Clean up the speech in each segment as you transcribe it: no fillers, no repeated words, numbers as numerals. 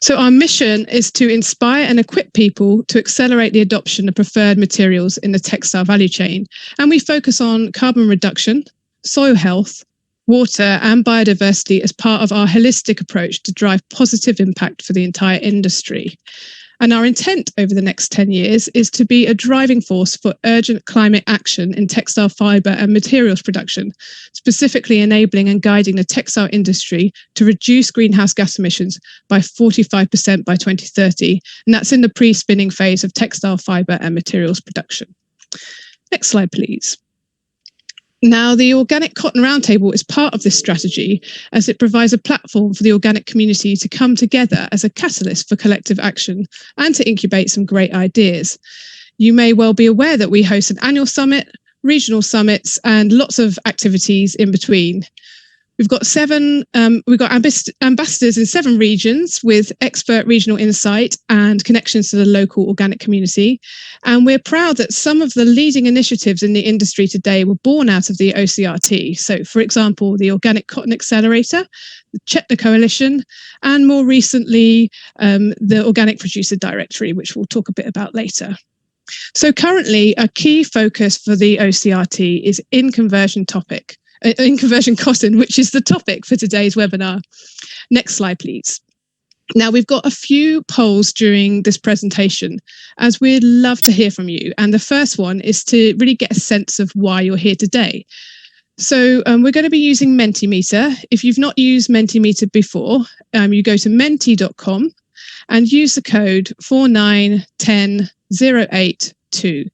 So our mission is to inspire and equip people to accelerate the adoption of preferred materials in the textile value chain. And we focus on carbon reduction, soil health, water and biodiversity as part of our holistic approach to drive positive impact for the entire industry. And our intent over the next 10 years is to be a driving force for urgent climate action in textile fibre and materials production, specifically enabling and guiding the textile industry to reduce greenhouse gas emissions by 45% by 2030. And that's in the pre-spinning phase of textile fibre and materials production. Next slide, please. Now, the Organic Cotton Roundtable is part of this strategy as it provides a platform for the organic community to come together as a catalyst for collective action and to incubate some great ideas. You may well be aware that we host an annual summit, regional summits, and lots of activities in between. We've got ambassadors in 7 regions with expert regional insight and connections to the local organic community. And we're proud that some of the leading initiatives in the industry today were born out of the OCRT. So, for example, the Organic Cotton Accelerator, the Chetna Coalition, and more recently, the Organic Producer Directory, which we'll talk a bit about later. So currently, a key focus for the OCRT is in conversion cotton, which is the topic for today's webinar. Next slide, please. Now, we've got a few polls during this presentation, as we'd love to hear from you. And the first one is to really get a sense of why you're here today. So we're going to be using Mentimeter. If you've not used Mentimeter before, you go to menti.com and use the code 4910082.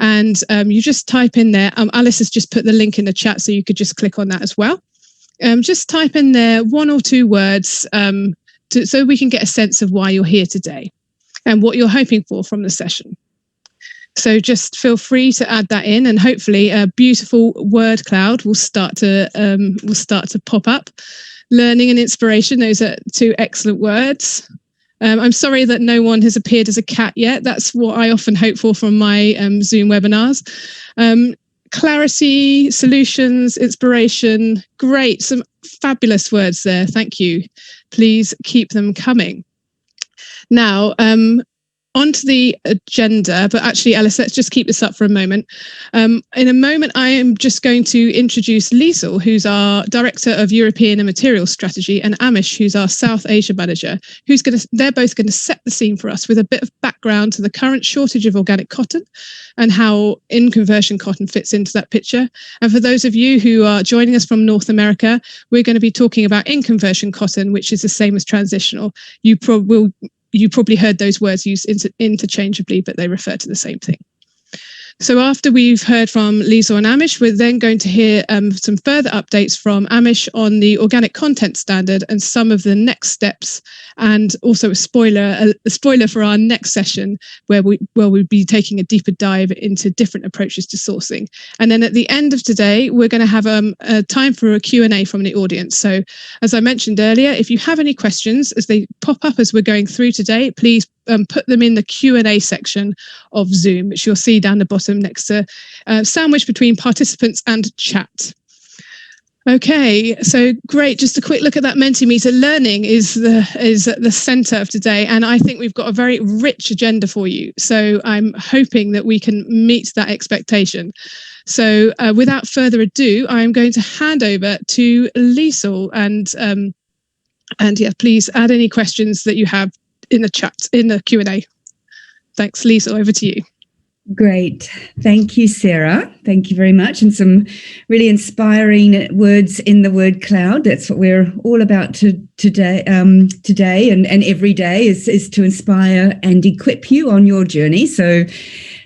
And you just type in there, Alice has just put the link in the chat, so you could just click on that as well. Just type in there 1 or 2 words so we can get a sense of why you're here today and what you're hoping for from the session. So just feel free to add that in, and hopefully a beautiful word cloud will start to pop up. Learning and inspiration, those are 2 excellent words. I'm sorry that no one has appeared as a cat yet. That's what I often hope for from my Zoom webinars. Clarity, solutions, inspiration, great, some fabulous words there. Thank you. Please keep them coming. Now, onto the agenda, but actually, Alice, let's just keep this up for a moment. In a moment, I am just going to introduce Liesl, who's our Director of European and Materials Strategy, and Amish, who's our South Asia Manager, they're both going to set the scene for us with a bit of background to the current shortage of organic cotton and how in-conversion cotton fits into that picture. And for those of you who are joining us from North America, we're going to be talking about in-conversion cotton, which is the same as transitional. You probably heard those words used interchangeably, but they refer to the same thing. So after we've heard from Liesl and Amish, we're then going to hear some further updates from Amish on the organic content standard and some of the next steps, and also a spoiler for our next session where we'll be taking a deeper dive into different approaches to sourcing. And then at the end of today, we're going to have a time for a Q&A from the audience. So as I mentioned earlier, if you have any questions as they pop up as we're going through today, please put them in the Q&A section of Zoom, which you'll see down the bottom next to sandwich between participants and chat. Okay, so great. Just a quick look at that Mentimeter. Learning is at the center of today, and I think we've got a very rich agenda for you. So I'm hoping that we can meet that expectation. So without further ado, I'm going to hand over to Liesl, and yeah, please add any questions that you have in the chat, in the Q&A. Thanks, Liesl, over to you. Great. Thank you, Sarah. Thank you very much. And some really inspiring words in the word cloud. That's what we're all about today and every day is to inspire and equip you on your journey. So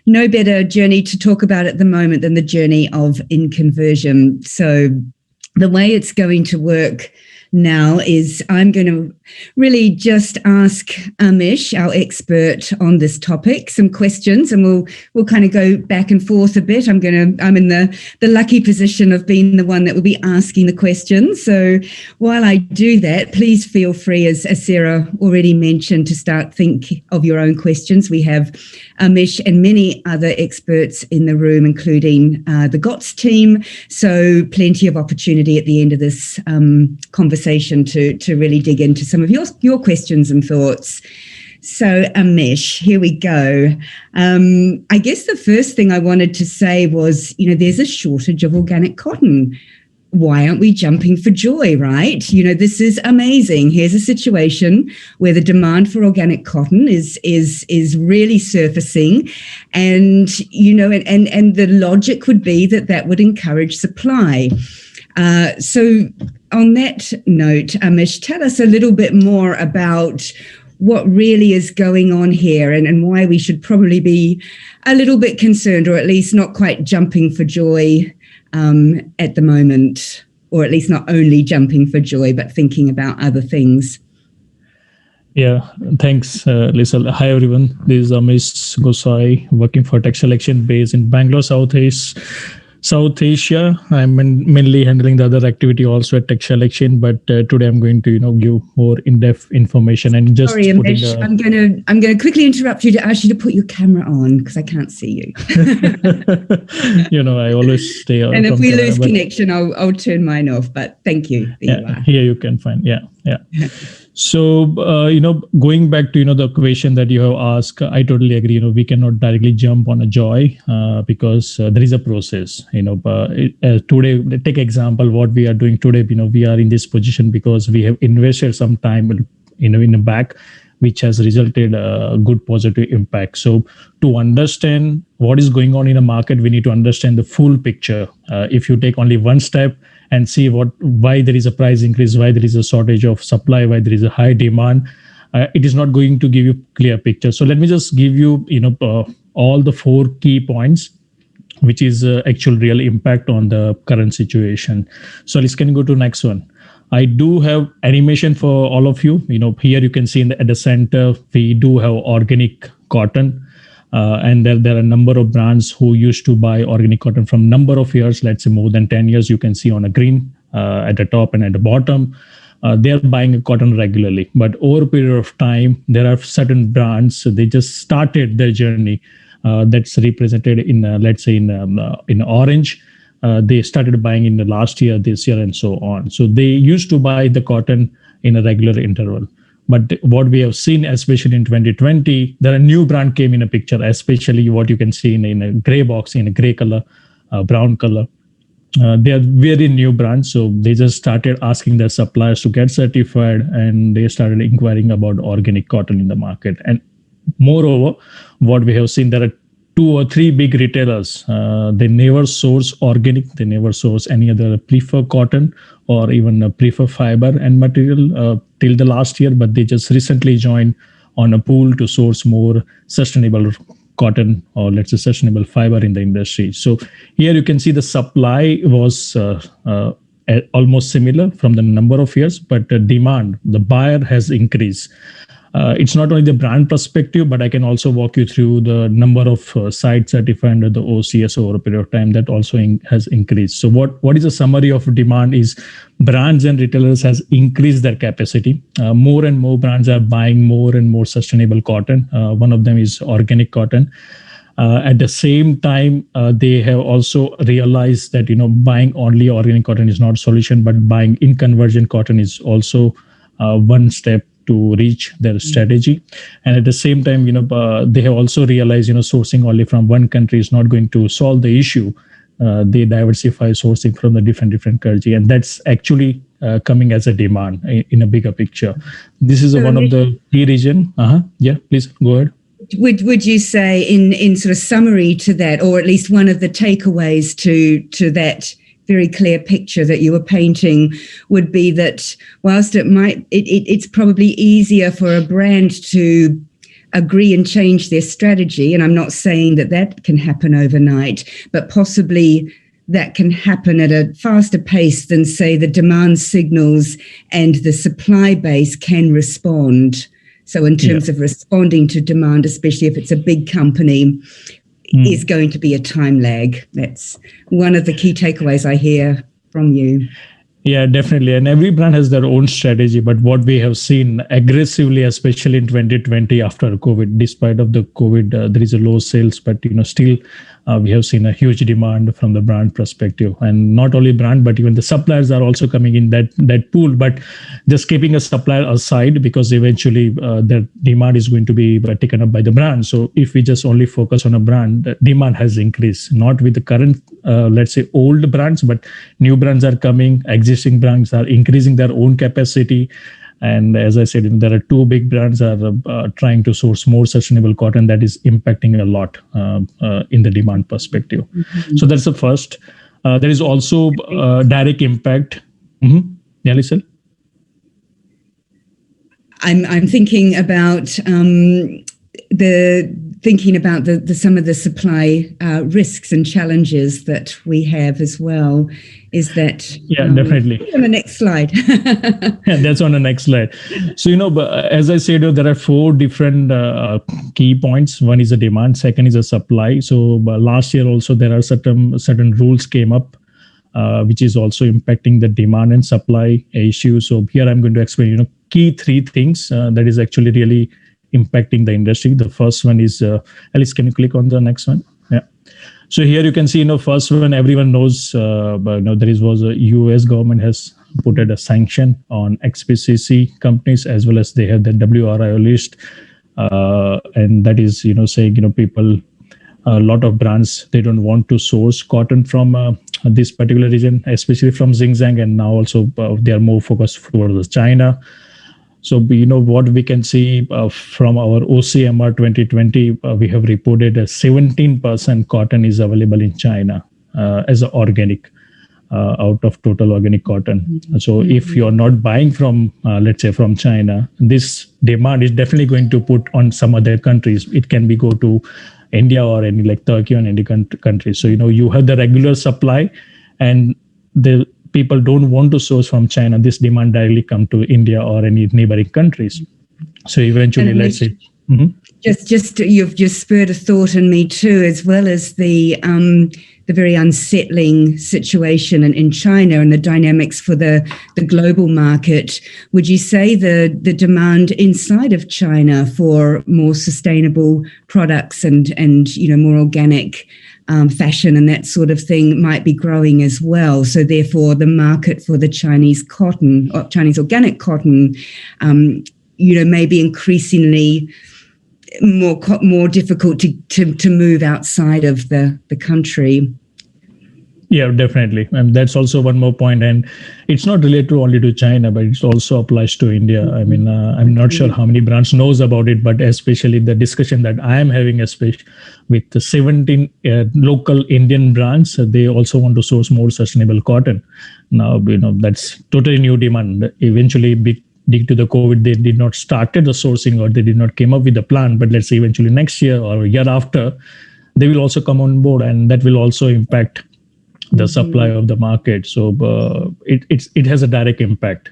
no better journey to talk about at the moment than the journey of in-conversion. So the way it's going to work now is I'm going to really just ask Amish, our expert on this topic, some questions, and we'll kind of go back and forth a bit. I'm in the lucky position of being the one that will be asking the questions. So while I do that, please feel free, as Sarah already mentioned, to start think of your own questions. We have Amish and many other experts in the room, including the GOTS team. So plenty of opportunity at the end of this conversation conversation to really dig into some of your questions and thoughts. So, Amish, here we go. I guess the first thing I wanted to say was, there's a shortage of organic cotton. Why aren't we jumping for joy, right? This is amazing. Here's a situation where the demand for organic cotton is really surfacing, and and the logic would be that would encourage supply. So on that note, Amish, tell us a little bit more about what really is going on here and why we should probably be a little bit concerned, or at least not quite jumping for joy at the moment, or at least not only jumping for joy, but thinking about other things. Yeah, thanks, Lisa. Hi, everyone. This is Amish Gosai, working for Textile Exchange based in Bangalore, South Asia. I'm mainly handling the other activity also at Textile Exchange, but today I'm going to give more in-depth information and just. Sorry, Amish, I'm going to quickly interrupt you to ask you to put your camera on because I can't see you. I always stay on. And if we lose connection, I'll turn mine off. But thank you. Here you can find. Yeah. So, going back to, the question that you have asked, I totally agree. We cannot directly jump on a joy because there is a process. Today, take example, what we are doing today, we are in this position because we have invested some time, in the back, which has resulted a good positive impact. So to understand what is going on in the market, we need to understand the full picture. If you take only one step and see why there is a price increase, why there is a shortage of supply, why there is a high demand, it is not going to give you clear picture. So let me just give you, all the 4 key points, which is actual real impact on the current situation. So let's can go to next one. I do have animation for all of you. Here you can see at the center, we do have organic cotton. And there are a number of brands who used to buy organic cotton from number of years, let's say more than 10 years. You can see on a green at the top and at the bottom. They're buying cotton regularly. But over a period of time, there are certain brands, they just started their journey that's represented in, let's say, in orange. They started buying in the last year, this year, and so on. So they used to buy the cotton in a regular interval. But what we have seen, especially in 2020, there are new brand came in a picture, especially what you can see in a gray box, in a gray color, brown color. They are very new brands. So they just started asking their suppliers to get certified, and they started inquiring about organic cotton in the market. And moreover, what we have seen, there are 2 or 3 big retailers. They never source organic. They never source any other prefer cotton or even prefer fiber and material till the last year, but they just recently joined on a pool to source more sustainable cotton, or let's say sustainable fiber in the industry. So here you can see the supply was almost similar from the number of years, but the demand, the buyer has increased. It's not only the brand perspective, but I can also walk you through the number of sites certified under the OCS over a period of time that also has increased. So what is a summary of demand is brands and retailers has increased their capacity. More and more brands are buying more and more sustainable cotton. One of them is organic cotton. At the same time, they have also realized that buying only organic cotton is not a solution, but buying in conversion cotton is also one step to reach their strategy. And at the same time, they have also realized, sourcing only from one country is not going to solve the issue. They diversify sourcing from the different country, and that's actually coming as a demand in a bigger picture. This is one of the key region. Yeah, please go ahead. Would you say in sort of summary to that, or at least one of the takeaways to that very clear picture that you were painting, would be that whilst it's probably easier for a brand to agree and change their strategy, and I'm not saying that can happen overnight, but possibly that can happen at a faster pace than, say, the demand signals and the supply base can respond. So in terms of responding to demand, especially if it's a big company, is going to be a time lag. That's one of the key takeaways I hear from you. Yeah, definitely. And every brand has their own strategy. But what we have seen aggressively, especially in 2020 after COVID, despite of the COVID, there is a low sales, but still we have seen a huge demand from the brand perspective, and not only brand, but even the suppliers are also coming in that pool. But just keeping a supplier aside, because eventually the demand is going to be taken up by the brand. So if we just only focus on a brand, the demand has increased, not with the current, let's say, old brands, but new brands are coming. Existing brands are increasing their own capacity. And as I said, there are two big brands are trying to source more sustainable cotton that is impacting a lot in the demand perspective. Mm-hmm. So that's the first. There is also direct impact. Mm-hmm. Yeah, listen. I'm thinking about the some of the supply risks and challenges that we have as well. Is that definitely on the next slide? Yeah, that's on the next slide. So as I said, there are four different key points. One is the demand, second is the supply. So last year also there are certain rules came up, which is also impacting the demand and supply issue. So here I'm going to explain key three things that is actually really impacting the industry. The first one is Alice, can you click on the next one? Yeah. So here you can see, first one, everyone knows, but was a US government has put a sanction on XPCC companies, as well as they have the WRIO list. And that is, saying, people, a lot of brands, they don't want to source cotton from this particular region, especially from Xinjiang. And now also they are more focused towards China. So, what we can see from our OCMR 2020, we have reported 17% cotton is available in China as an organic out of total organic cotton. Mm-hmm. So if you're not buying from, let's say, from China, this demand is definitely going to put on some other countries. It can be go to India or any like Turkey or any country. So, you have the regular supply and the people don't want to source from China. This demand directly come to India or any neighboring countries. So eventually, let's say, just you've just spurred a thought in me too, as well as the very unsettling situation in China and the dynamics for the global market. Would you say the demand inside of China for more sustainable products and more organic fashion and that sort of thing might be growing as well? So therefore, the market for the Chinese cotton, or Chinese organic cotton, may be increasingly more difficult to move outside of the country. Yeah, definitely. And that's also one more point. And it's not related only to China, but it also applies to India. I mean, I'm not sure how many brands knows about it, but especially the discussion that I am having, especially with the 17 local Indian brands, they also want to source more sustainable cotton. Now, that's totally new demand. Eventually, due to the COVID, they did not started the sourcing or they did not came up with a plan. But let's say eventually next year or year after, they will also come on board, and that will also impact the supply of the market. So it has a direct impact.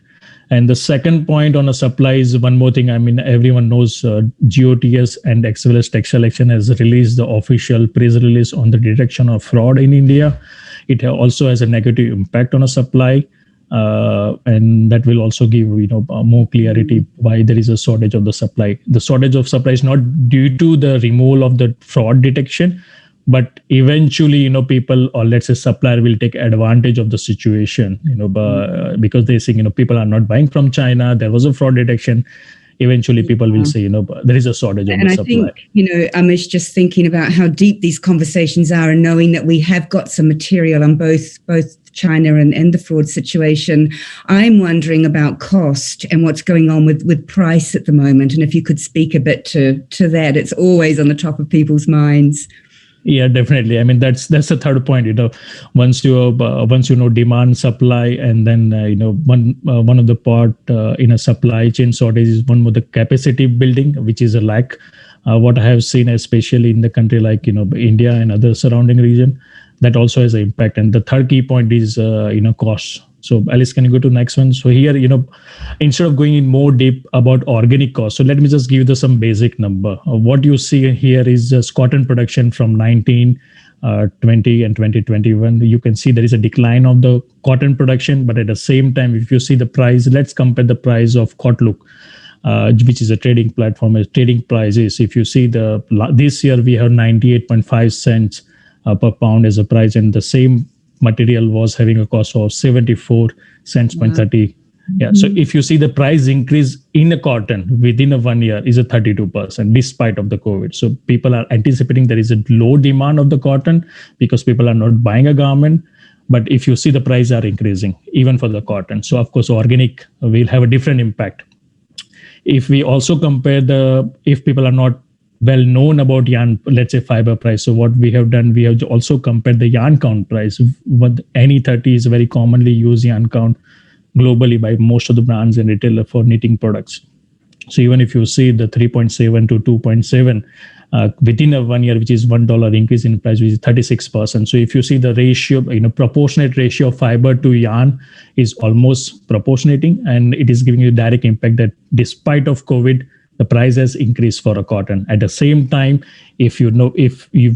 And the second point on a supply is one more thing. I mean, everyone knows GOTS and as well as Textile Action has released the official press release on the detection of fraud in India. It also has a negative impact on a supply. And that will also give more clarity why there is a shortage of the supply. The shortage of supply is not due to the removal of the fraud detection, but eventually, people or let's say supplier will take advantage of the situation, because they think, people are not buying from China. There was a fraud detection. Eventually, people will say, there is a shortage of the supply. And I think, Amish, just thinking about how deep these conversations are and knowing that we have got some material on both China and the fraud situation, I'm wondering about cost and what's going on with price at the moment. And if you could speak a bit to that, it's always on the top of people's minds. Yeah, definitely. I mean, that's the third point. Once you know demand, supply, and then one of the part in a supply chain shortage is one more the capacity building, which is a lack. What I have seen, especially in the country like India and other surrounding region, that also has an impact. And the third key point is cost. So Alice, can you go to the next one? So here, instead of going in more deep about organic cost, so let me just give you some basic number. What you see here is just cotton production from 1920 and 2021. You can see there is a decline of the cotton production, but at the same time, if you see the price, let's compare the price of Kotlook, which is a trading platform. Trading prices, if you see this year we have 98.5 cents per pound as a price, and the same material was having a cost of 74 cents point 30. Yeah. So if you see the price increase in a cotton within a 1 year is a 32% despite of the COVID. So people are anticipating there is a low demand of the cotton because people are not buying a garment. But if you see the price are increasing even for the cotton. So of course, organic will have a different impact. If we also compare if people are not well known about yarn, let's say fiber price. So what we have done, we have also compared the yarn count price. What NE30 is a very commonly used yarn count globally by most of the brands and retailer for knitting products. So even if you see the 3.7 to 2.7 within a 1 year, which is $1 increase in price, which is 36%. So if you see the ratio, proportionate ratio of fiber to yarn is almost proportionating, and it is giving you direct impact that despite of COVID, the price has increased for a cotton. At the same time, if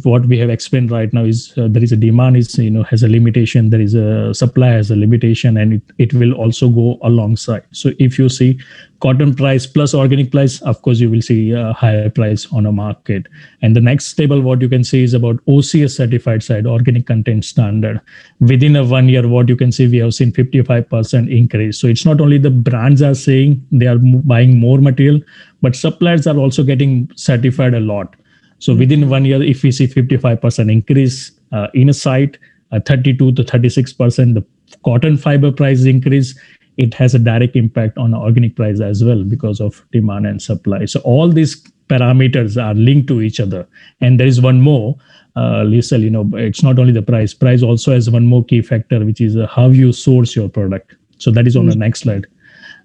what we have explained right now is there is a demand has a limitation, there is a supply has a limitation, and it will also go alongside. So if you see cotton price plus organic price, of course you will see a higher price on a market. And the next table, what you can see is about OCS certified side, organic content standard. Within a 1 year, what you can see, we have seen 55% increase. So it's not only the brands are saying they are buying more material, but suppliers are also getting certified a lot. So within 1 year, if we see 55% increase in a site, 32 to 36% the cotton fiber price increase, it has a direct impact on organic price as well because of demand and supply. So all these parameters are linked to each other. And there is one more, Lisa, it's not only the price. Price also has one more key factor, which is how you source your product. So that is on the next slide.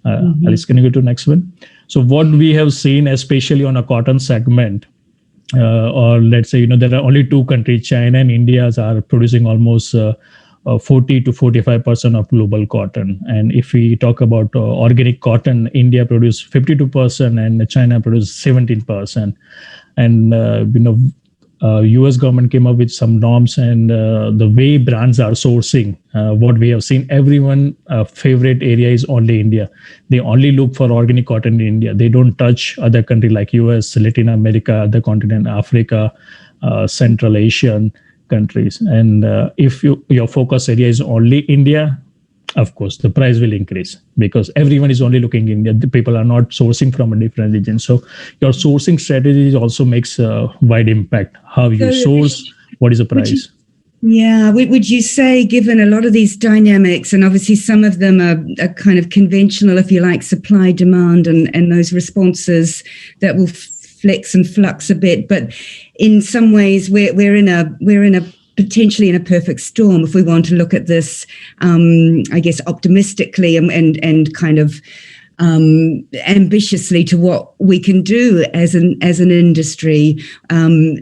Alice, can you go to the next one? So what we have seen, especially on a cotton segment, or let's say, there are only two countries, China and India, are producing almost 40 to 45% of global cotton. And if we talk about organic cotton, India produces 52% and China produces 17%. And, US government came up with some norms, and the way brands are sourcing, what we have seen, everyone favorite area is only India. They only look for organic cotton in India. They don't touch other country like US, Latin America, other continent, Africa, Central Asian countries. And if your focus area is only India, of course, the price will increase because everyone is only looking India. The people are not sourcing from a different region. So your sourcing strategy also makes a wide impact. How you source, what is the price? Would you say, given a lot of these dynamics, and obviously some of them are kind of conventional, if you like, supply, demand, and those responses that will flex and flux a bit, but in some ways we're in a potentially in a perfect storm if we want to look at this, I guess, optimistically and kind of ambitiously to what we can do as an industry.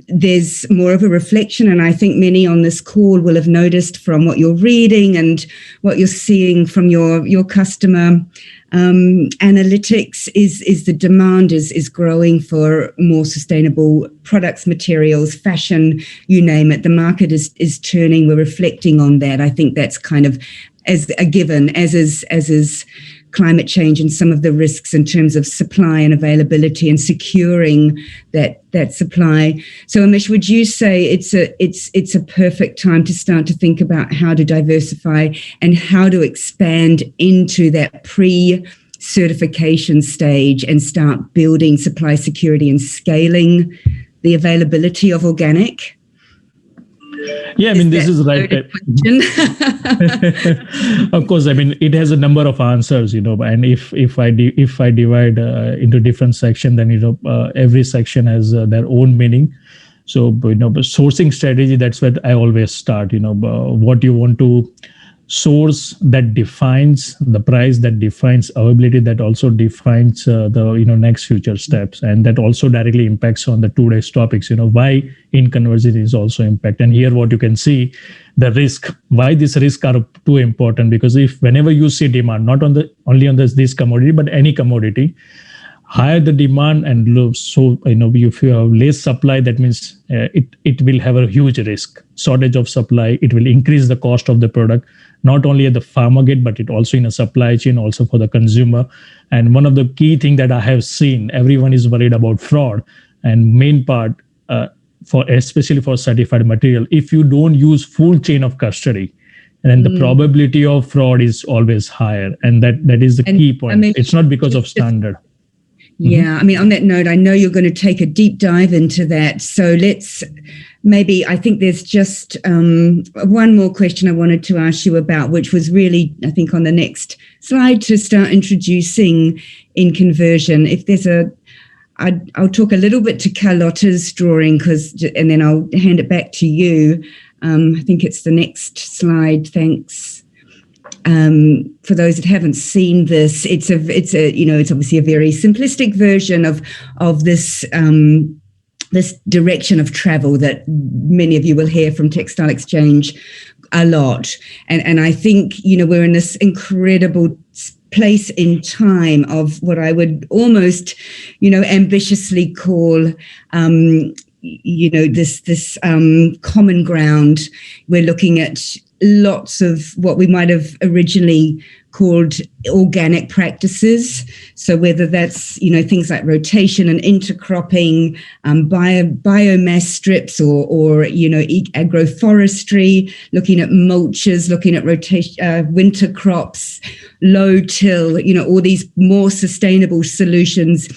There's more of a reflection, and I think many on this call will have noticed from what you're reading and what you're seeing from your customer analytics is the demand is growing for more sustainable products, materials, fashion, you name it. The market is turning. We're reflecting on that. I think that's kind of as a given, as is climate change and some of the risks in terms of supply and availability and securing that supply. So Amish, would you say it's a perfect time to start to think about how to diversify and how to expand into that pre-certification stage and start building supply security and scaling the availability of organic? Yeah, I mean, this is right. Of course, I mean, it has a number of answers, and if I divide into different sections, then, every section has their own meaning. So, sourcing strategy, that's where I always start, what you want to source that defines the price, that defines availability, that also defines the next future steps, and that also directly impacts on the today's topics. Why in conversion is also impact. And here what you can see, the risk, why these risks are too important, because if whenever you see demand, not only on this commodity, but any commodity, higher the demand and low, so if you have less supply, that means it will have a huge risk. Shortage of supply, it will increase the cost of the product, not only at the farmer gate, but it also in a supply chain, also for the consumer. And one of the key things that I have seen, everyone is worried about fraud, and main part, especially for certified material, if you don't use full chain of custody, then the probability of fraud is always higher. And that is the key point. I mean, it's not because of standard. Yeah, I mean, on that note, I know you're going to take a deep dive into that. So let's maybe, I think there's just one more question I wanted to ask you about, which was really, I think, on the next slide to start introducing in conversion. If there's I'll talk a little bit to Carlotta's drawing, and then I'll hand it back to you. I think it's the next slide. Thanks. For those that haven't seen this, it's obviously a very simplistic version of this this direction of travel that many of you will hear from Textile Exchange a lot. And I think, we're in this incredible place in time of what I would almost, ambitiously call, this common ground. We're looking at lots of what we might have originally called organic practices. So whether that's, things like rotation and intercropping, biomass strips or agroforestry, looking at mulches, looking at rotation, winter crops, low till, all these more sustainable solutions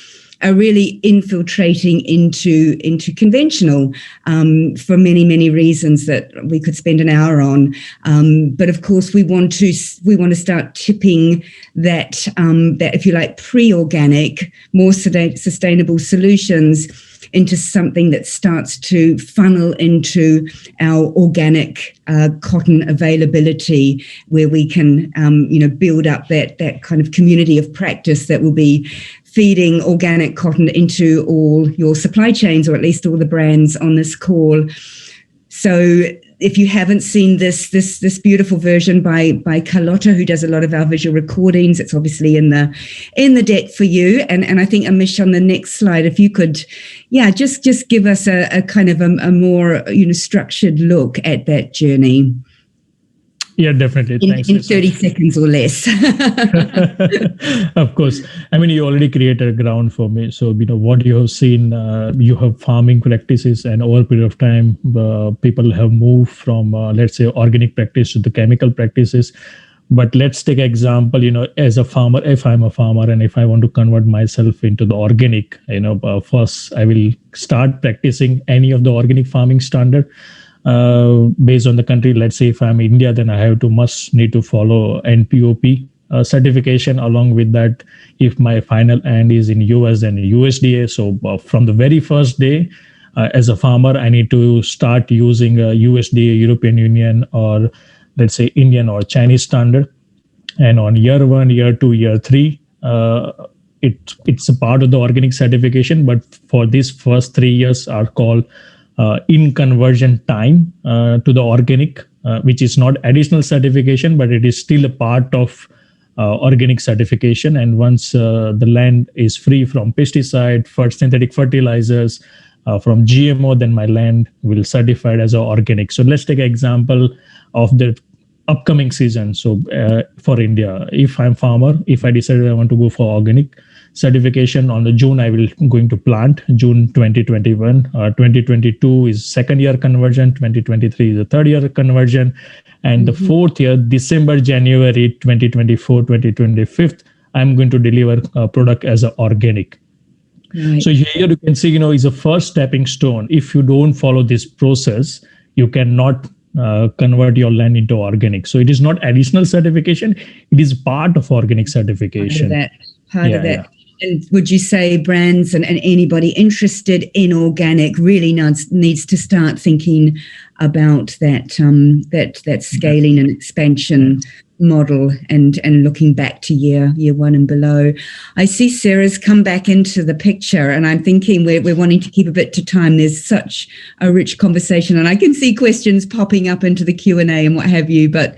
are really infiltrating into conventional for many, many reasons that we could spend an hour on. But of course, we want to start tipping that if you like, pre-organic, more sustainable solutions into something that starts to funnel into our organic cotton availability, where we can build up that kind of community of practice that will be feeding organic cotton into all your supply chains, or at least all the brands on this call. So if you haven't seen this beautiful version by Carlotta, who does a lot of our visual recordings, it's obviously in the deck for you. And I think, Amish, on the next slide, if you could, just give us a kind of a more structured look at that journey. Yeah, definitely. Thanks. In 30 seconds or less. Of course. I mean, you already created a ground for me. So, what you have seen, you have farming practices, and over a period of time, people have moved from, let's say, organic practice to the chemical practices. But let's take an example, as a farmer, if I'm a farmer and if I want to convert myself into the organic, first I will start practicing any of the organic farming standard. Based on the country. Let's say if I'm India, then I must need to follow NPOP certification. Along with that, if my final end is in US, then USDA. So from the very first day, as a farmer, I need to start using USDA, European Union, or let's say Indian or Chinese standard. And on year 1, year 2, year 3, it's a part of the organic certification. But for these first 3 years are called in conversion time to the organic, which is not additional certification, but it is still a part of organic certification. And once the land is free from pesticide, synthetic fertilizers, from GMO, then my land will certified as organic. So let's take an example of the upcoming season. So for India, if I'm farmer, if I decided I want to go for organic certification on the June, I will going to plant June 2021. 2022 is second year conversion. 2023 is the third year conversion. And the fourth year, December, January 2024, 2025, I'm going to deliver a product as an organic. Right. So here you can see, is a first stepping stone. If you don't follow this process, you cannot convert your land into organic. So it is not additional certification. It is part of organic certification. Part of that. Yeah. And would you say brands and anybody interested in organic really needs to start thinking about that scaling and expansion model and looking back to year 1 and below? I see Sarah's come back into the picture, and I'm thinking we're wanting to keep a bit to time. There's such a rich conversation, and I can see questions popping up into the Q&A and what have you. But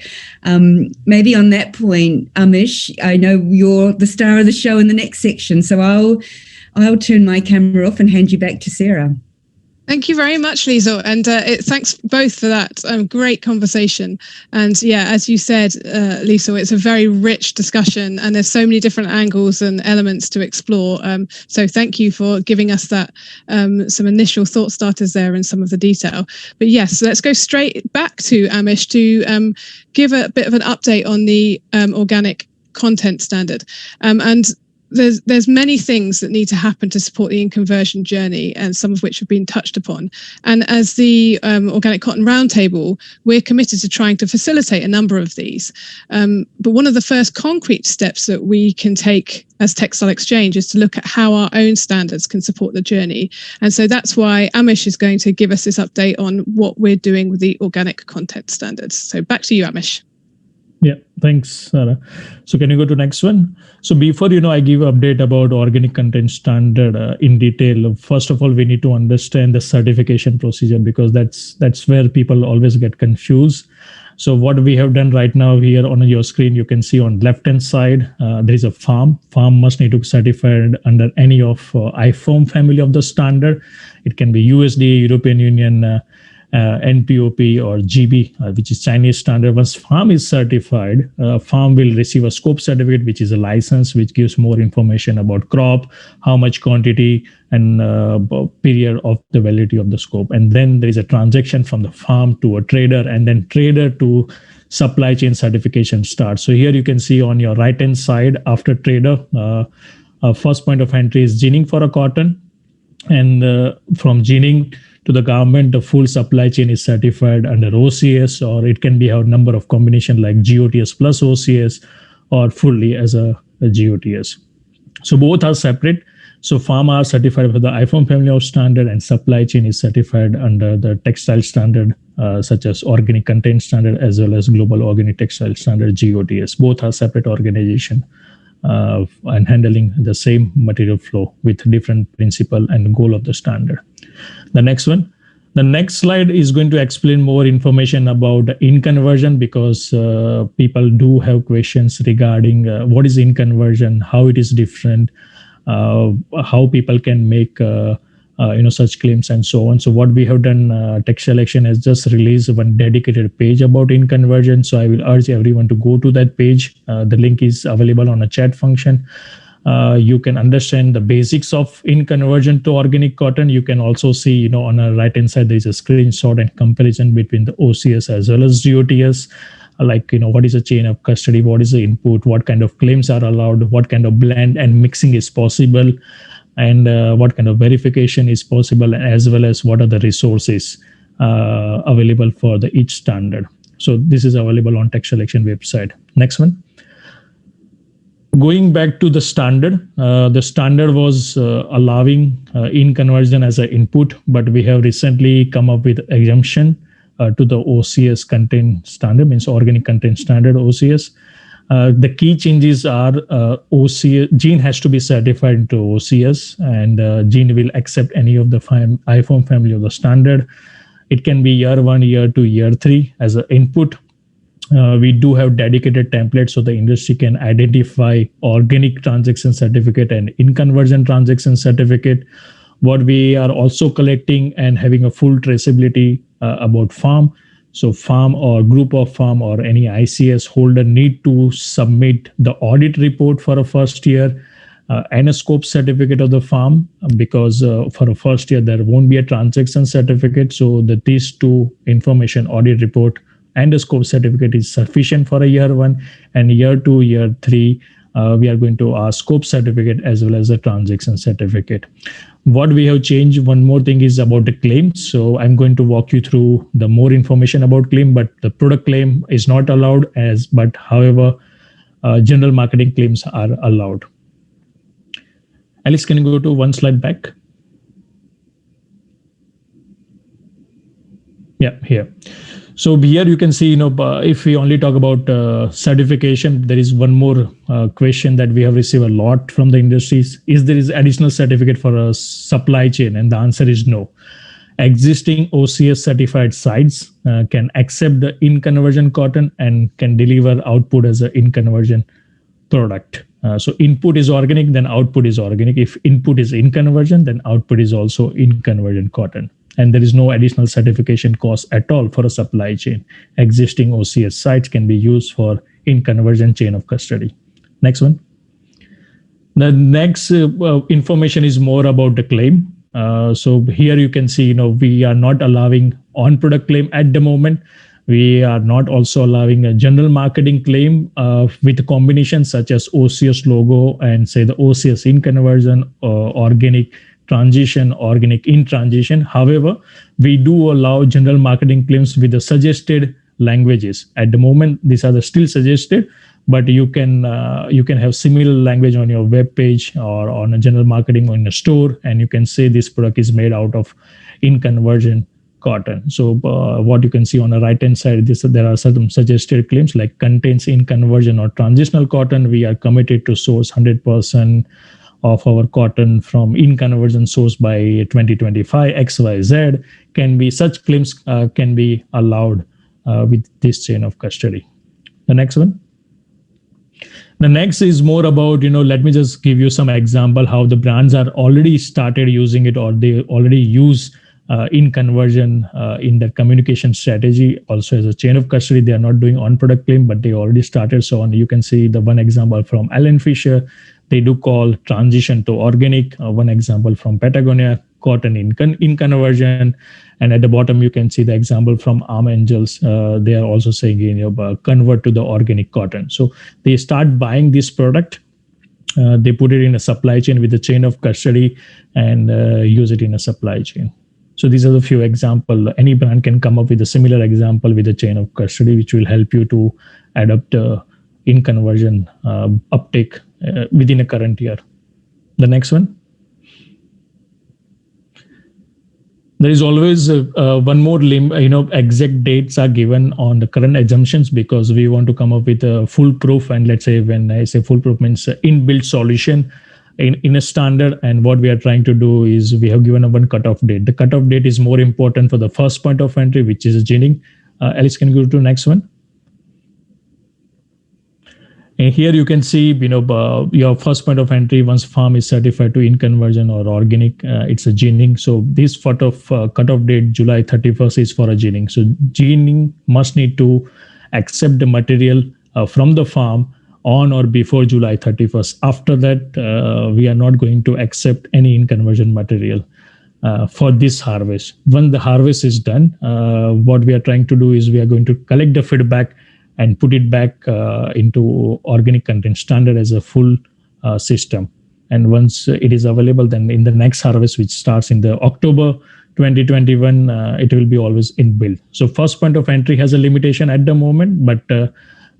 maybe on that point, Amish, I know you're the star of the show in the next section, so I'll turn my camera off and hand you back to Sarah. Thank you very much, Liesel, and thanks both for that great conversation. And yeah, as you said, Liesel, it's a very rich discussion, and there's so many different angles and elements to explore. So thank you for giving us that some initial thought starters there and some of the detail. But yes, let's go straight back to Amish to give a bit of an update on the organic content standard. And there's many things that need to happen to support the in-conversion journey, and some of which have been touched upon. And as the Organic Cotton Roundtable, we're committed to trying to facilitate a number of these. But one of the first concrete steps that we can take as Textile Exchange is to look at how our own standards can support the journey. And so that's why Amish is going to give us this update on what we're doing with the organic content standards. So back to you, Amish. Yeah, thanks, Sarah. So can you go to next one? So before, I give an update about organic content standard in detail, first of all, we need to understand the certification procedure, because that's where people always get confused. So what we have done right now here on your screen, you can see on left-hand side, there is a farm. Farm must need to be certified under any of IFOAM family of the standard. It can be USDA, European Union, NPOP or GB, which is Chinese standard. Once farm is certified, farm will receive a scope certificate, which is a license, which gives more information about crop, how much quantity, and period of the validity of the scope. And then there is a transaction from the farm to a trader, and then trader to supply chain certification starts. So here you can see on your right-hand side, after trader, first point of entry is ginning for a cotton. And from ginning to the garment, the full supply chain is certified under OCS, or it can be a number of combination like GOTS plus OCS, or fully as a GOTS. So both are separate. So farm are certified for the IFOAM family of standard, and supply chain is certified under the textile standard, such as organic content standard, as well as global organic textile standard, GOTS. Both are separate organization and handling the same material flow with different principle and goal of the standard. The next one. The next slide is going to explain more information about in conversion, because people do have questions regarding what is in conversion, how it is different, how people can make such claims and so on. So what we have done, Textile Action has just released one dedicated page about in conversion. So I will urge everyone to go to that page. The link is available on a chat function. You can understand the basics of in conversion to organic cotton. You can also see, on the right hand side, there is a screenshot and comparison between the OCS as well as GOTS. Like, what is the chain of custody, what is the input, what kind of claims are allowed, what kind of blend and mixing is possible, and what kind of verification is possible, as well as what are the resources available for each standard. So this is available on Textile Action website. Next one. Going back to the standard was allowing in conversion as an input, but we have recently come up with exemption to the OCS content standard, means organic content standard, OCS. The key changes are OCS, gene has to be certified into OCS, and gene will accept any of the IFOAM family of the standard. It can be year 1, year 2, year 3 as an input. We do have dedicated templates so the industry can identify organic transaction certificate and in conversion transaction certificate. What we are also collecting and having a full traceability about farm. So farm or group of farm or any ICS holder need to submit the audit report for a first year and a scope certificate of the farm, because for a first year there won't be a transaction certificate. So these two information, audit report and a scope certificate, is sufficient for a year 1, and year 2, year 3, we are going to ask scope certificate as well as a transaction certificate. What we have changed, one more thing, is about the claim. So I'm going to walk you through the more information about claim, but the product claim is not allowed but however, general marketing claims are allowed. Alice, can you go to one slide back? Yeah, here. So here you can see, if we only talk about certification, there is one more question that we have received a lot from the industries. Is there additional certificate for a supply chain? And the answer is no. Existing OCS certified sites can accept the in conversion cotton and can deliver output as an in conversion product. So input is organic, then output is organic. If input is in conversion, then output is also in conversion cotton. and there is no additional certification cost at all for a supply chain. Existing OCS sites can be used for in-conversion chain of custody. Next one. The next information is more about the claim. So here you can see, we are not allowing on-product claim at the moment. We are not also allowing a general marketing claim with a combination such as OCS logo and say the OCS in conversion, organic transition, organic in transition. However, we do allow general marketing claims with the suggested languages. At the moment, these are still suggested, but you can have similar language on your web page or on a general marketing or in a store, and you can say this product is made out of in conversion cotton. So what you can see on the right hand side, there are certain suggested claims like contains in conversion or transitional cotton. We are committed to source 100% of our cotton from in conversion source by 2025. XYZ can be such claims can be allowed with this chain of custody. The next one. The next is more about, let me just give you some example how the brands are already started using it, or they already use in conversion in their communication strategy. Also as a chain of custody, they are not doing on product claim, but they already started. So you can see the one example from Allen Fisher, they do call transition to organic. One example from Patagonia, cotton in conversion. And at the bottom, you can see the example from Arm Angels. They are also saying, convert to the organic cotton. So they start buying this product. They put it in a supply chain with the chain of custody and use it in a supply chain. So these are the few examples. Any brand can come up with a similar example with a chain of custody, which will help you to adopt in conversion uptake within a current year. The next one. There is always one more exact dates are given on the current assumptions because we want to come up with a foolproof. And let's say when I say foolproof means inbuilt solution in a standard. And what we are trying to do is we have given a one cutoff date. The cutoff date is more important for the first point of entry, which is ginning. Alice, can you go to the next one? And here you can see, your first point of entry once farm is certified to in conversion or organic, it's a ginning. So this cutoff date, July 31st, is for a ginning. So ginning must need to accept the material from the farm on or before July 31st. After that, we are not going to accept any in conversion material for this harvest. When the harvest is done, what we are trying to do is we are going to collect the feedback and put it back into organic content standard as a full system. And once it is available, then in the next harvest, which starts in the October 2021, it will be always inbuilt. So first point of entry has a limitation at the moment, but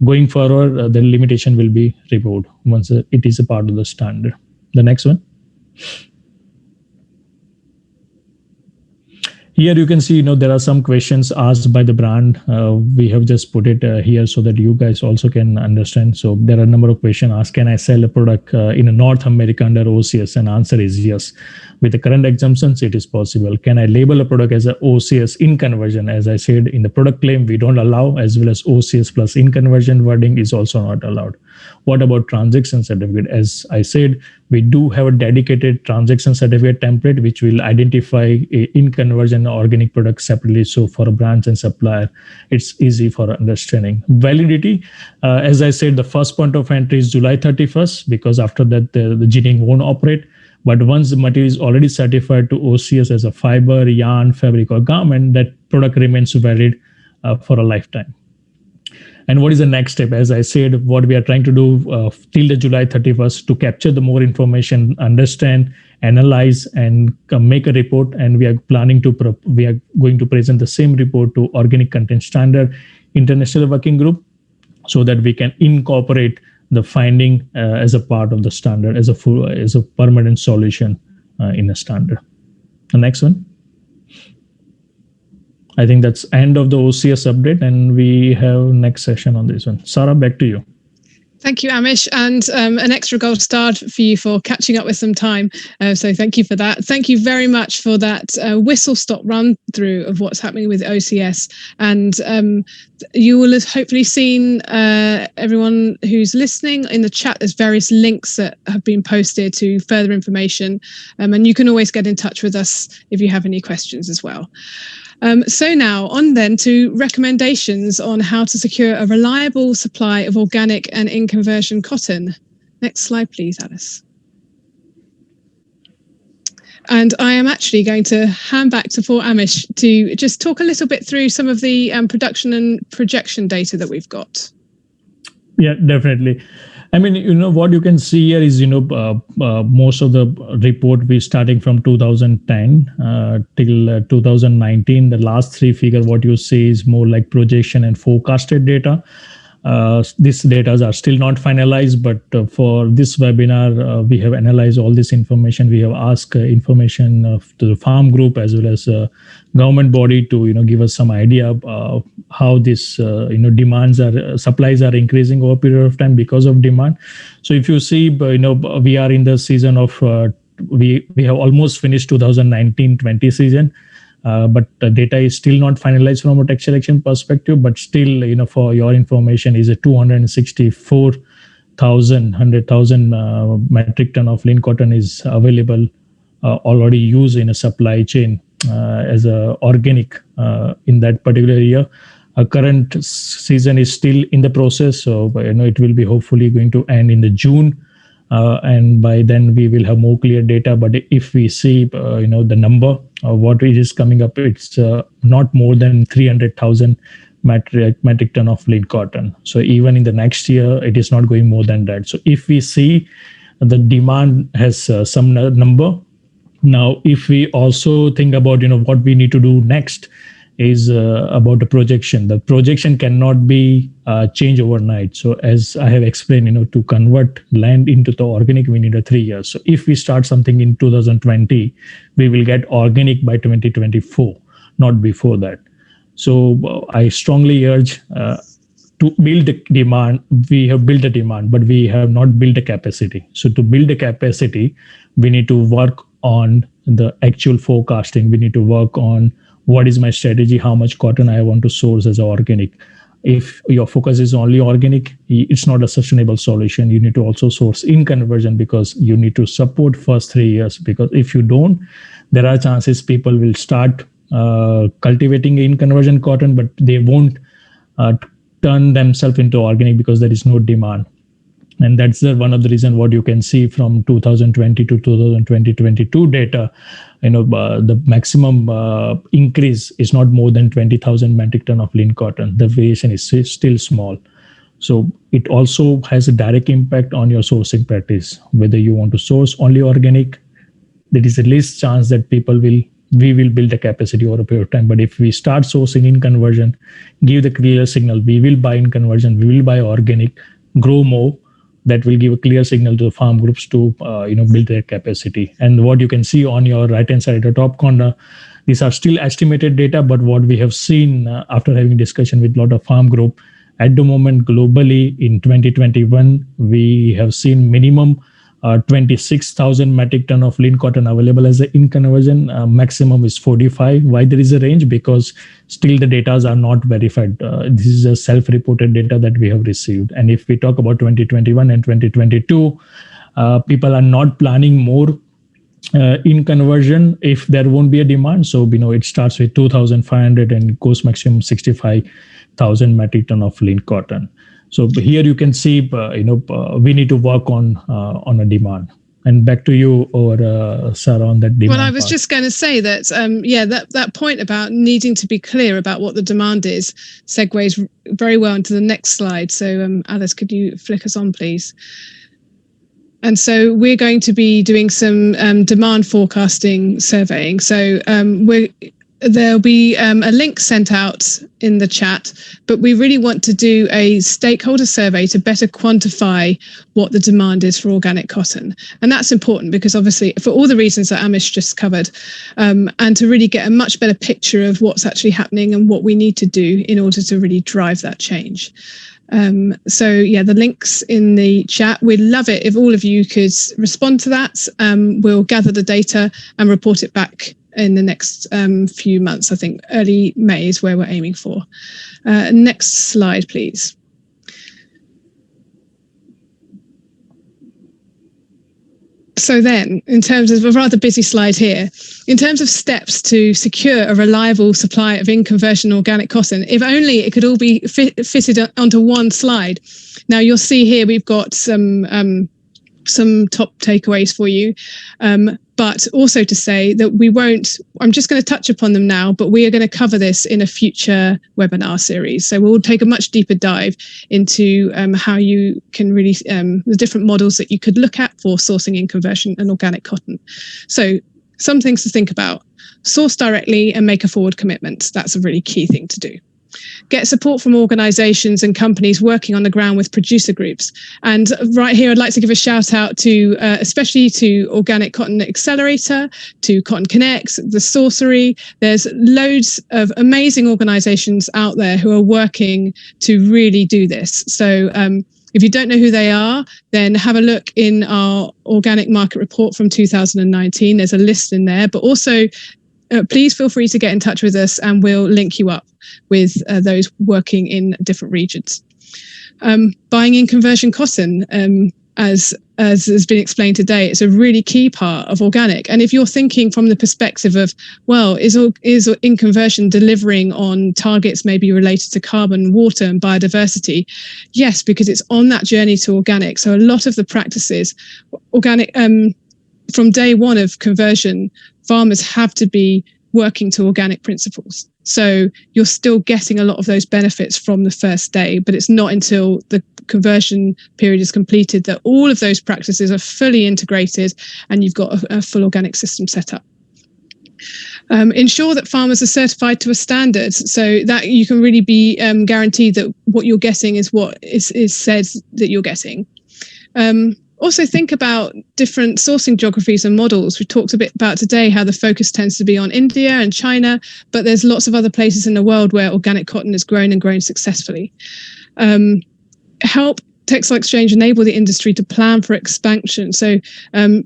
going forward, the limitation will be removed once it is a part of the standard. The next one. Here you can see, there are some questions asked by the brand. We have just put it here so that you guys also can understand. So there are a number of questions asked. Can I sell a product in North America under OCS? And answer is yes. With the current exemptions, it is possible. Can I label a product as a OCS in conversion? As I said, in the product claim, we don't allow, as well as OCS plus in conversion wording is also not allowed. What about transaction certificate? As I said, we do have a dedicated transaction certificate template, which will identify in conversion organic products separately. So for brands and supplier, it's easy for understanding. Validity, as I said, the first point of entry is July 31st, because after that, the ginning won't operate. But once the material is already certified to OCS as a fiber, yarn, fabric, or garment, that product remains valid for a lifetime. And what is the next step? As I said, what we are trying to do till the July 31st to capture the more information, understand, analyze, and make a report. And we are planning to we are going to present the same report to Organic Content Standard International Working Group, so that we can incorporate the finding as a part of the standard, as a permanent solution in a standard. The next one. I think that's end of the OCS update, and we have next session on this one. Sarah, back to you. Thank you, Amish, and an extra gold star for you for catching up with some time. So thank you for that. Thank you very much for that whistle-stop run through of what's happening with OCS and you will have hopefully seen, everyone who's listening in the chat, there's various links that have been posted to further information, and you can always get in touch with us if you have any questions as well. So now on then to recommendations on how to secure a reliable supply of organic and in-conversion cotton. Next slide, please, Alice. And I am actually going to hand back to Amish to just talk a little bit through some of the production and projection data that we've got. Yeah, definitely. I mean, what you can see here is, most of the report we're starting from 2010 till 2019. The last three figures, what you see is more like projection and forecasted data. These data are still not finalized, but for this webinar, we have analyzed all this information. We have asked information to the farm group as well as government body to give us some idea of how this supplies are increasing over a period of time because of demand. So if you see, we are in the season of we have almost finished 2019-20 season. But the data is still not finalized from a tax selection perspective, but still, for your information, is a 100,000 metric ton of lean cotton is available, already used in a supply chain as a organic in that particular year. Our current season is still in the process, so it will be hopefully going to end in the June. And by then we will have more clear data. But if we see, the number of what it is coming up, it's not more than 300,000 metric ton of lean cotton. So even in the next year, it is not going more than that. So if we see the demand has some number. Now, if we also think about, what we need to do next is about the projection. The projection cannot be changed overnight. So as I have explained, to convert land into the organic, we need 3 years. So if we start something in 2020, we will get organic by 2024, not before that. So I strongly urge to build the demand. We have built the demand, but we have not built the capacity. So to build the capacity, we need to work on the actual forecasting. We need to work on what is my strategy, how much cotton I want to source as organic. If your focus is only organic, it's not a sustainable solution. You need to also source in conversion because you need to support first 3 years. Because if you don't, there are chances people will start cultivating in conversion cotton, but they won't turn themselves into organic because there is no demand. And that's one of the reasons what you can see from 2020 to 2022 data, the maximum increase is not more than 20,000 metric ton of lean cotton. The variation is still small. So it also has a direct impact on your sourcing practice. Whether you want to source only organic, there is the least chance that we will build a capacity over a period of time. But if we start sourcing in conversion, give the clear signal, we will buy in conversion, we will buy organic, grow more, that will give a clear signal to the farm groups to build their capacity. And what you can see on your right hand side at the top corner, these are still estimated data, but what we have seen after having discussion with a lot of farm group, at the moment globally in 2021, we have seen minimum 26,000 metric ton of lean cotton available as an in conversion. Maximum is 45. Why there is a range? Because still the data are not verified. This is a self-reported data that we have received. And if we talk about 2021 and 2022, people are not planning more in conversion if there won't be a demand. So, it starts with 2,500 and goes maximum 65,000 metric ton of lean cotton. So here you can see, we need to work on a demand. And back to you, or Sarah, on that demand. Well, I was just going to say that, that point about needing to be clear about what the demand is segues very well into the next slide. So, Alice, could you flick us on, please? And so we're going to be doing some demand forecasting surveying. So there'll be a link sent out in the chat, but we really want to do a stakeholder survey to better quantify what the demand is for organic cotton. And that's important because obviously for all the reasons that Amish just covered, and to really get a much better picture of what's actually happening and what we need to do in order to really drive that change. So yeah, the link's in the chat. We'd love it if all of you could respond to that. We'll gather the data and report it back in the next few months. I think early May is where we're aiming for. Next slide, please. So then, in terms of a rather busy slide here, in terms of steps to secure a reliable supply of in-conversion organic cotton, if only it could all be fitted onto one slide. Now you'll see here we've got some top takeaways for you, but also to say that we won't, I'm just going to touch upon them now, but we are going to cover this in a future webinar series. So we'll take a much deeper dive into how you can really, the different models that you could look at for sourcing in conversion and organic cotton. So some things to think about: source directly and make a forward commitment. That's a really key thing to do. Get support from organisations and companies working on the ground with producer groups. And right here, I'd like to give a shout out to, especially to Organic Cotton Accelerator, to Cotton Connect, the Sorcery. There's loads of amazing organisations out there who are working to really do this. So if you don't know who they are, then have a look in our organic market report from 2019. There's a list in there, but also please feel free to get in touch with us and we'll link you up with those working in different regions. Buying in conversion cotton, as has been explained today, it's a really key part of organic. And if you're thinking from the perspective of, well, is in conversion delivering on targets maybe related to carbon, water and biodiversity? Yes, because it's on that journey to organic. So a lot of the practices, organic, from day one of conversion, farmers have to be working to organic principles. So you're still getting a lot of those benefits from the first day, but it's not until the conversion period is completed that all of those practices are fully integrated and you've got a full organic system set up. Ensure that farmers are certified to a standard so that you can really be guaranteed that what you're getting is what is said that you're getting. Also think about different sourcing geographies and models. We talked a bit about today how the focus tends to be on India and China, but there's lots of other places in the world where organic cotton has grown and grown successfully. Help Textile Exchange enable the industry to plan for expansion. So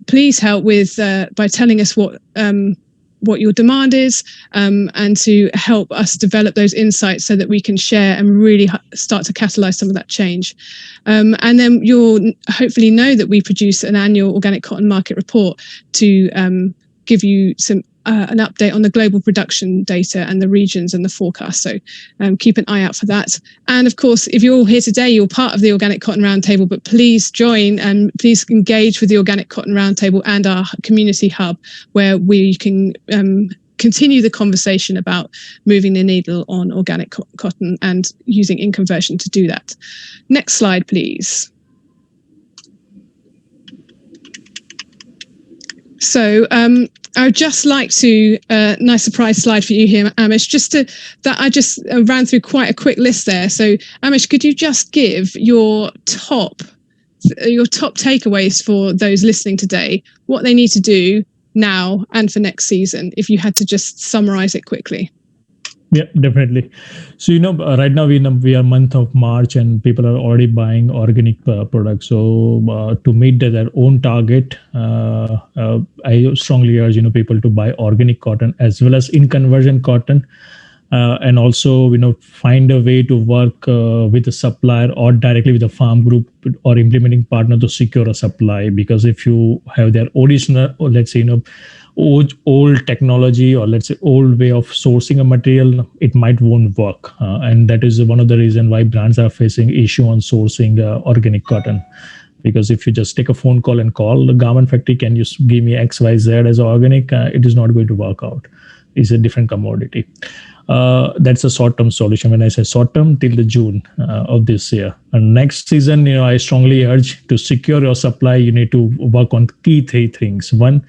please help with by telling us what your demand is, and to help us develop those insights so that we can share and really start to catalyze some of that change. And then you'll hopefully know that we produce an annual organic cotton market report to give you some an update on the global production data and the regions and the forecast. So keep an eye out for that. And of course, if you're all here today, you're part of the Organic Cotton Roundtable, but please join and please engage with the Organic Cotton Roundtable and our community hub, where we can continue the conversation about moving the needle on organic cotton and using in conversion to do that. Next slide, please. So I would just like to, nice surprise slide for you here, Amish, I just ran through quite a quick list there. So Amish, could you just give your top takeaways for those listening today, what they need to do now and for next season, if you had to just summarize it quickly? Yeah, definitely. So, right now we are month of March and people are already buying organic products. So to meet their own target, I strongly urge, people to buy organic cotton as well as in conversion cotton. And also, find a way to work with a supplier or directly with a farm group or implementing partner to secure a supply. Because if you have their original, or let's say, old technology, or let's say old way of sourcing a material, it won't work. And that is one of the reasons why brands are facing issue on sourcing organic cotton. Because if you just take a phone call and call the garment factory, can you give me XYZ as organic? It is not going to work out. It's a different commodity. That's a short-term solution. When I say short-term, till the June of this year. And next season, I strongly urge to secure your supply. You need to work on key three things. One,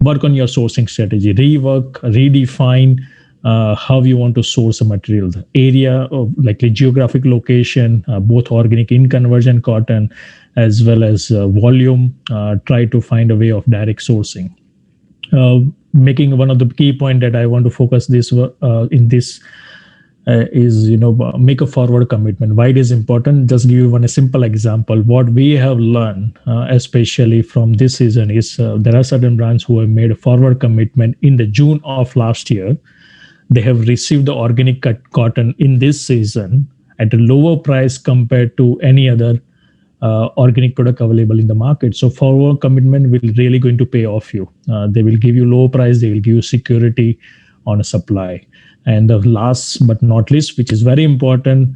work on your sourcing strategy. Redefine how you want to source a material. The area of likely geographic location, both organic in conversion cotton as well as volume. Try to find a way of direct sourcing. Making one of the key point that I want to focus this in this is make a forward commitment. Why it is important? Just give you a simple example. What we have learned, especially from this season, is there are certain brands who have made a forward commitment in the June of last year. They have received the organic cotton in this season at a lower price compared to any other organic product available in the market. So forward commitment will really going to pay off you. They will give you low price. They will give you security on a supply. And the last but not least, which is very important,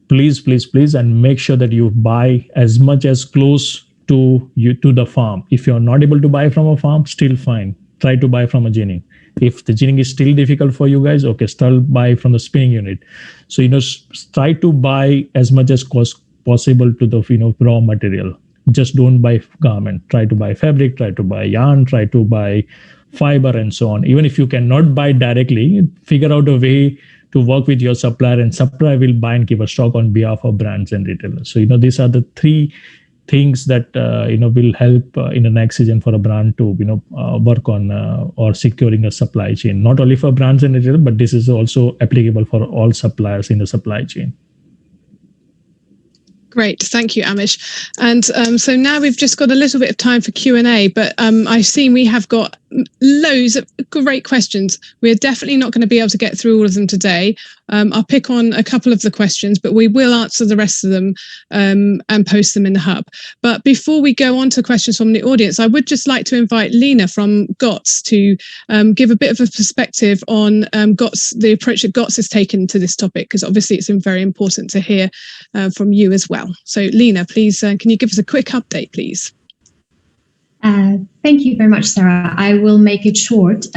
please, and make sure that you buy as much as close to the farm. If you're not able to buy from a farm, still fine. Try to buy from a ginning. If the ginning is still difficult for you guys, okay, still buy from the spinning unit. So try to buy as much as possible to the raw material. Just don't buy garment. Try to buy fabric. Try to buy yarn. Try to buy fiber and so on. Even if you cannot buy directly, figure out a way to work with your supplier, and supplier will buy and keep a stock on behalf of brands and retailers. So these are the three things that will help in the next season for a brand to work on or securing a supply chain, not only for brands and retailers, but this is also applicable for all suppliers in the supply chain. Great, thank you, Amish. And so now we've just got a little bit of time for Q&A, but I've seen we have got loads of great questions. We're definitely not going to be able to get through all of them today. I'll pick on a couple of the questions, but we will answer the rest of them and post them in the hub. But before we go on to questions from the audience, I would just like to invite Lena from GOTS to give a bit of a perspective on GOTS, the approach that GOTS has taken to this topic, because obviously it's very important to hear from you as well. So Lena, please, can you give us a quick update, please? Thank you very much, Sarah. I will make it short.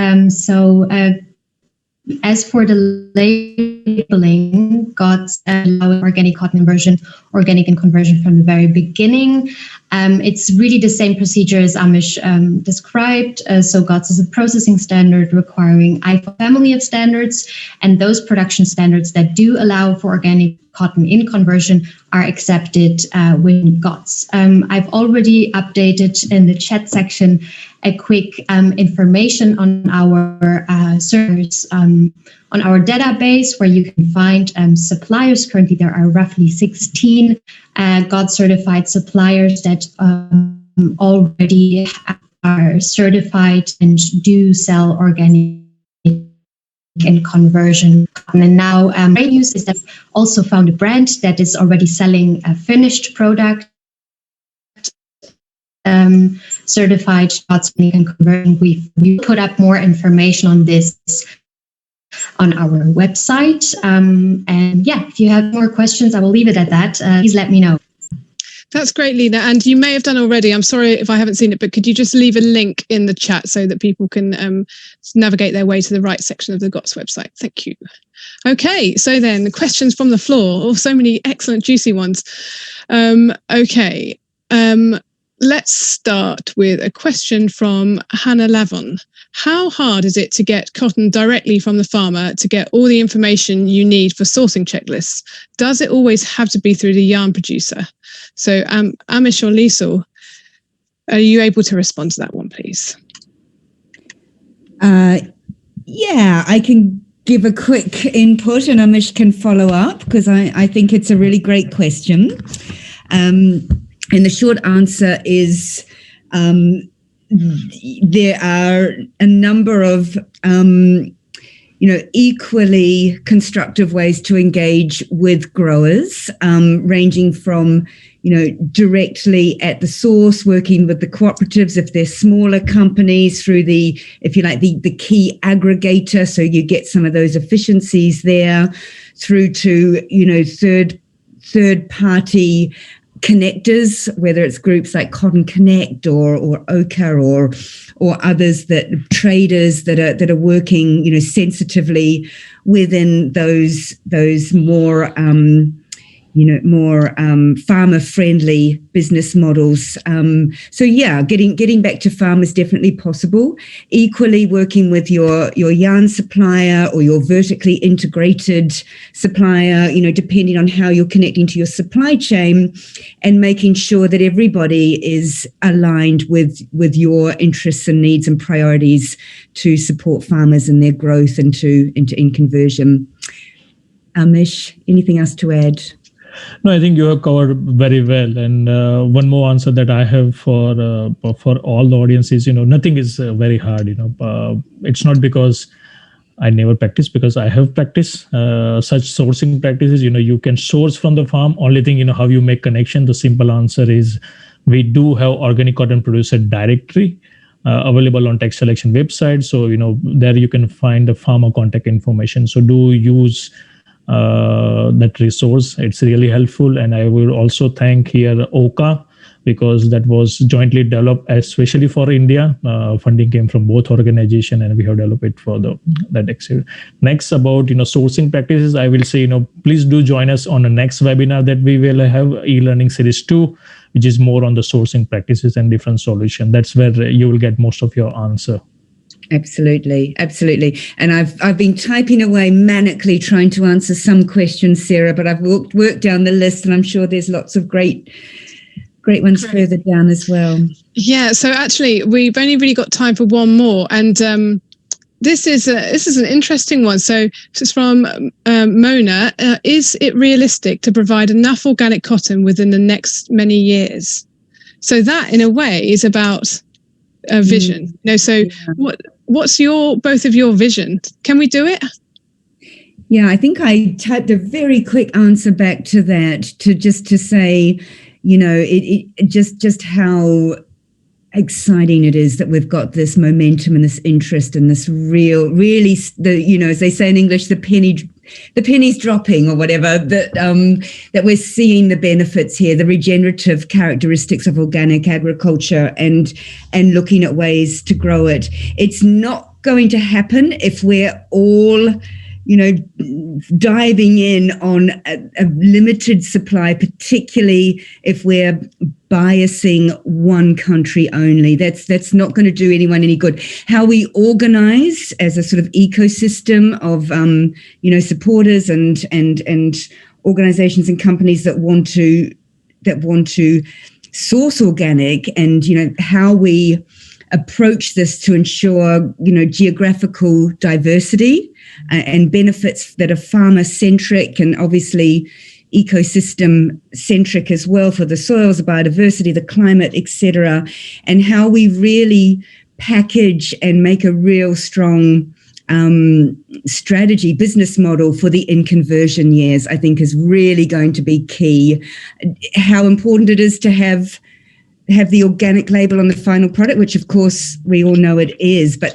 As for the labeling, GOTS allowing organic cotton conversion, organic and conversion from the very beginning. It's really the same procedure as Amish described. So GOTS is a processing standard requiring IFO family of standards, and those production standards that do allow for organic cotton in conversion are accepted within GOTS. I've already updated in the chat section a quick information on our servers, on our database, where you can find suppliers. Currently, there are roughly 16 GOTS certified suppliers that already are certified and do sell organic and conversion cotton. And now great news is that I've also found a brand that is already selling a finished product, certified GOTS and conversion. We put up more information on this on our website. And yeah, if you have more questions, I will leave it at that. Please let me know. That's great, Lena. And you may have done already. I'm sorry if I haven't seen it, but could you just leave a link in the chat so that people can navigate their way to the right section of the GOTS website? Thank you. Okay, so then the questions from the floor. Oh, so many excellent, juicy ones. Let's start with a question from Hannah Lavon. How hard is it to get cotton directly from the farmer to get all the information you need for sourcing checklists? Does it always have to be through the yarn producer? So Amish or Liesl, are you able to respond to that one, please? Yeah, I can give a quick input and Amish can follow up, because I think it's a really great question. And the short answer is there are a number of equally constructive ways to engage with growers, ranging from directly at the source, working with the cooperatives if they're smaller companies, through the, if you like, the key aggregator, so you get some of those efficiencies there, through to third party connectors, whether it's groups like Cotton Connect or OCRT or others, that traders that are working sensitively within those more farmer-friendly business models. So yeah, getting back to farm is definitely possible. Equally, working with your yarn supplier or your vertically integrated supplier, depending on how you're connecting to your supply chain, and making sure that everybody is aligned with your interests and needs and priorities to support farmers in their growth and in conversion. Amish, anything else to add? No, I think you have covered very well. And one more answer that I have for all the audience is, nothing is very hard. It's not because I never practice, because I have practiced such sourcing practices. You can source from the farm. Only thing, how you make connection. The simple answer is we do have organic cotton producer directory available on Text Selection website. So, there you can find the farmer contact information. So do use that resource. It's really helpful. And I will also thank here OCA, because that was jointly developed especially for India. Funding came from both organizations, and we have developed it for that exhibit. Next, about sourcing practices, I will say please do join us on the next webinar that we will have, e-learning series 2, which is more on the sourcing practices and different solutions. That's where you will get most of your answer. Absolutely. And I've been typing away manically trying to answer some questions, Sarah, but I've worked down the list, and I'm sure there's lots of great ones further down as well. Yeah. So actually, we've only really got time for one more, and this is an interesting one. So it's from Mona. Is it realistic to provide enough organic cotton within the next many years? So that, in a way, is about a vision. What's both of your vision? Can we do it? Yeah, I think I typed a very quick answer back to that, to say, it just how exciting it is that we've got this momentum and this interest and this really, as they say in English, the penny's dropping, or whatever, that we're seeing the benefits here, the regenerative characteristics of organic agriculture, and looking at ways to grow it. It's not going to happen if we're all diving in on a limited supply, particularly if we're biasing one country only. That's not going to do anyone any good. How we organize as a sort of ecosystem of supporters and organizations and companies that want to source organic, and how we approach this to ensure geographical diversity and benefits that are farmer-centric and obviously ecosystem-centric as well, for the soils, the biodiversity, the climate, etc., and how we really package and make a real strong strategy, business model for the in-conversion years, I think is really going to be key. How important it is to have the organic label on the final product, which of course we all know it is, but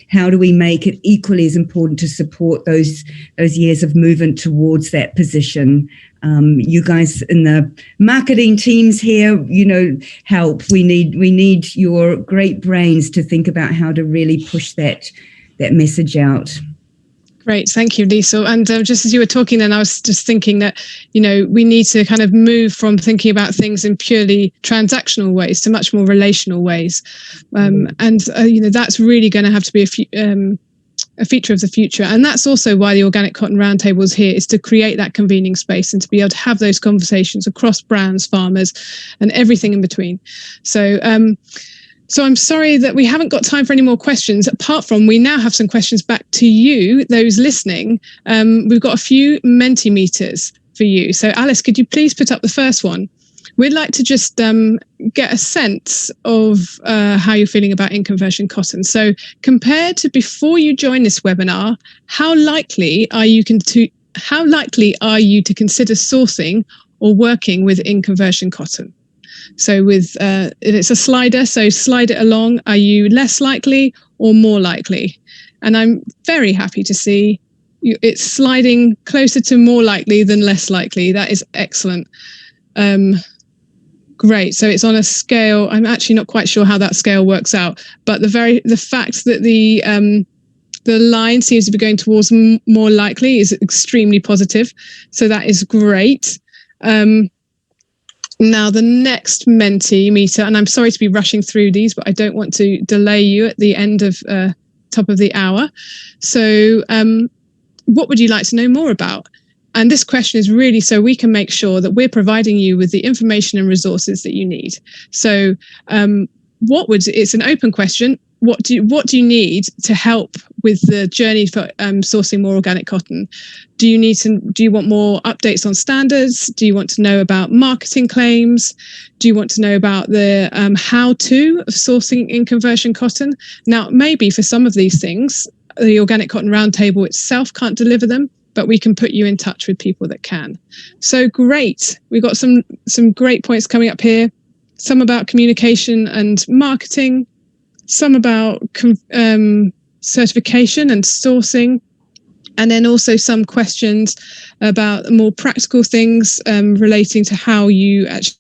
how do we make it equally as important to support those years of movement towards that position? You guys in the marketing teams here, help. We need your great brains to think about how to really push that message out. Great, thank you, Lisa. And just as you were talking then, I was just thinking that, we need to kind of move from thinking about things in purely transactional ways to much more relational ways. That's really going to have to be a feature of the future. And that's also why the Organic Cotton Roundtable is here, is to create that convening space and to be able to have those conversations across brands, farmers, and everything in between. So I'm sorry that we haven't got time for any more questions, apart from we now have some questions back to you, those listening. We've got a few Mentimeters for you. So Alice, could you please put up the first one? We'd like to just get a sense of how you're feeling about in-conversion cotton. So compared to before you joined this webinar, how likely are you to consider sourcing or working with in-conversion cotton? So it's a slider, so slide it along. Are you less likely or more likely? And I'm very happy to see it's sliding closer to more likely than less likely. That is excellent. Great. So it's on a scale. I'm actually not quite sure how that scale works out, but the fact that the line seems to be going towards more likely is extremely positive. So that is great. Now, the next Mentimeter, and I'm sorry to be rushing through these, but I don't want to delay you at the end of top of the hour. So what would you like to know more about? And this question is really so we can make sure that we're providing you with the information and resources that you need. So it's an open question. What do you need to help with the journey for sourcing more organic cotton? Do you want more updates on standards? Do you want to know about marketing claims? Do you want to know about the how-to of sourcing in conversion cotton? Now, maybe for some of these things, the Organic Cotton Roundtable itself can't deliver them, but we can put you in touch with people that can. So great. We've got some great points coming up here. Some about communication and marketing, some about certification and sourcing, and then also some questions about more practical things relating to how you actually